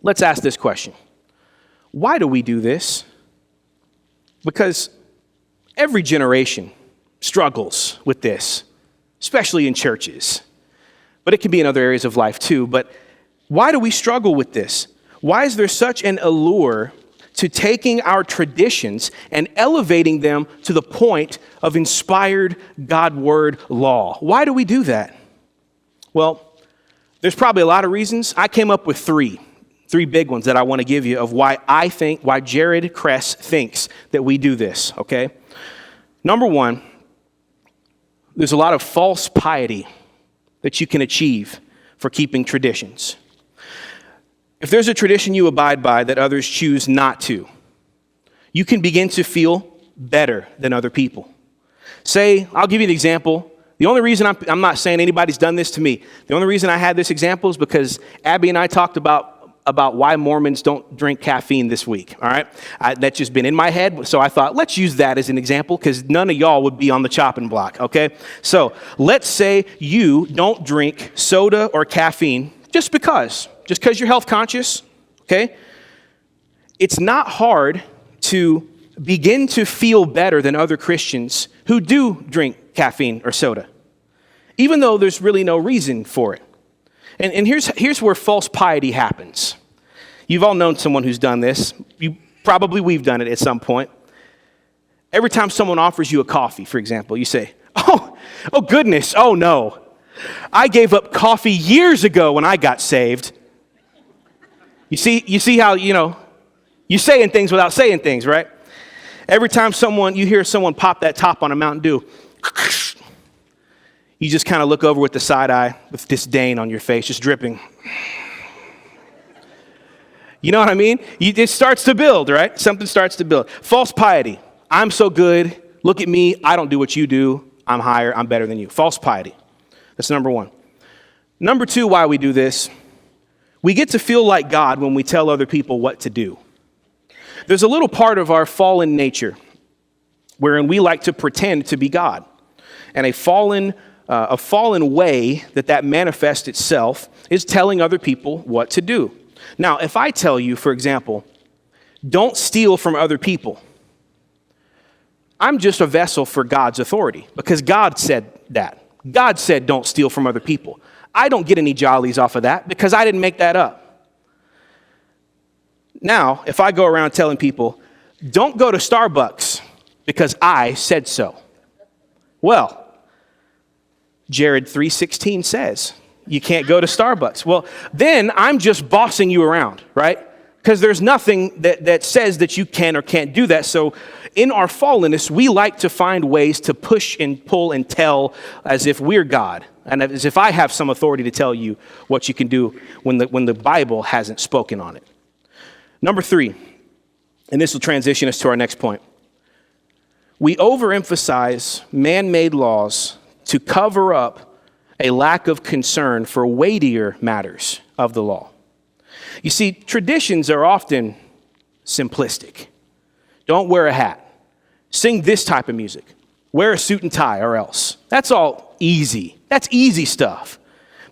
let's ask this question. Why do we do this? Because every generation struggles with this, especially in churches. But it can be in other areas of life too. But why do we struggle with this? Why is there such an allure to taking our traditions and elevating them to the point of inspired God-word law? Why do we do that? Well, there's probably a lot of reasons. I came up with three big ones that I want to give you of why Jared Kress thinks that we do this, okay? Number one, there's a lot of false piety that you can achieve for keeping traditions. If there's a tradition you abide by that others choose not to, you can begin to feel better than other people. Say, I'll give you an example. The only reason I'm not saying anybody's done this to me. The only reason I had this example is because Abby and I talked about why Mormons don't drink caffeine this week, all right? That's just been in my head, so I thought, let's use that as an example because none of y'all would be on the chopping block, okay? So let's say you don't drink soda or caffeine just because you're health conscious, okay? It's not hard to begin to feel better than other Christians who do drink caffeine or soda, even though there's really no reason for it. And here's where false piety happens. You've all known someone who's done this. We've done it at some point. Every time someone offers you a coffee, for example, you say, oh goodness, oh no. I gave up coffee years ago when I got saved. You see how, you're saying things without saying things, right? Every time you hear someone pop that top on a Mountain Dew, you just kind of look over with the side eye with disdain on your face, just dripping. You know what I mean? It starts to build, right? Something starts to build. False piety. I'm so good. Look at me. I don't do what you do. I'm higher. I'm better than you. False piety. That's number one. Number two, why we do this, we get to feel like God when we tell other people what to do. There's a little part of our fallen nature wherein we like to pretend to be God. And a fallen way that manifests itself is telling other people what to do. Now, if I tell you, for example, don't steal from other people, I'm just a vessel for God's authority because God said that. God said don't steal from other people. I don't get any jollies off of that because I didn't make that up. Now, if I go around telling people, don't go to Starbucks because I said so. Well, Jared 3:16 says you can't go to Starbucks. Well, then I'm just bossing you around, right? Because there's nothing that says that you can or can't do that. So in our fallenness, we like to find ways to push and pull and tell as if we're God. And as if I have some authority to tell you what you can do when the Bible hasn't spoken on it. Number three, and this will transition us to our next point. We overemphasize man-made laws to cover up a lack of concern for weightier matters of the law. You see, traditions are often simplistic. Don't wear a hat. Sing this type of music. Wear a suit and tie or else. That's all easy. That's easy stuff.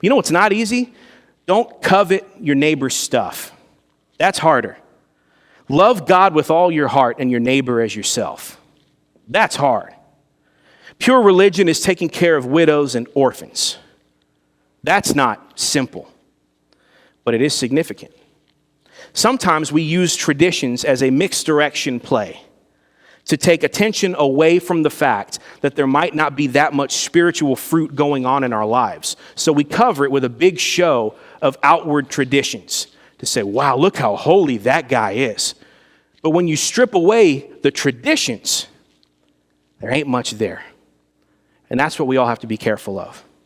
You know what's not easy? Don't covet your neighbor's stuff. That's harder. Love God with all your heart and your neighbor as yourself. That's hard. Pure religion is taking care of widows and orphans. That's not simple, but it is significant. Sometimes we use traditions as a mixed direction play to take attention away from the fact that there might not be that much spiritual fruit going on in our lives. So we cover it with a big show of outward traditions to say, wow, look how holy that guy is. But when you strip away the traditions, there ain't much there. And that's what we all have to be careful of.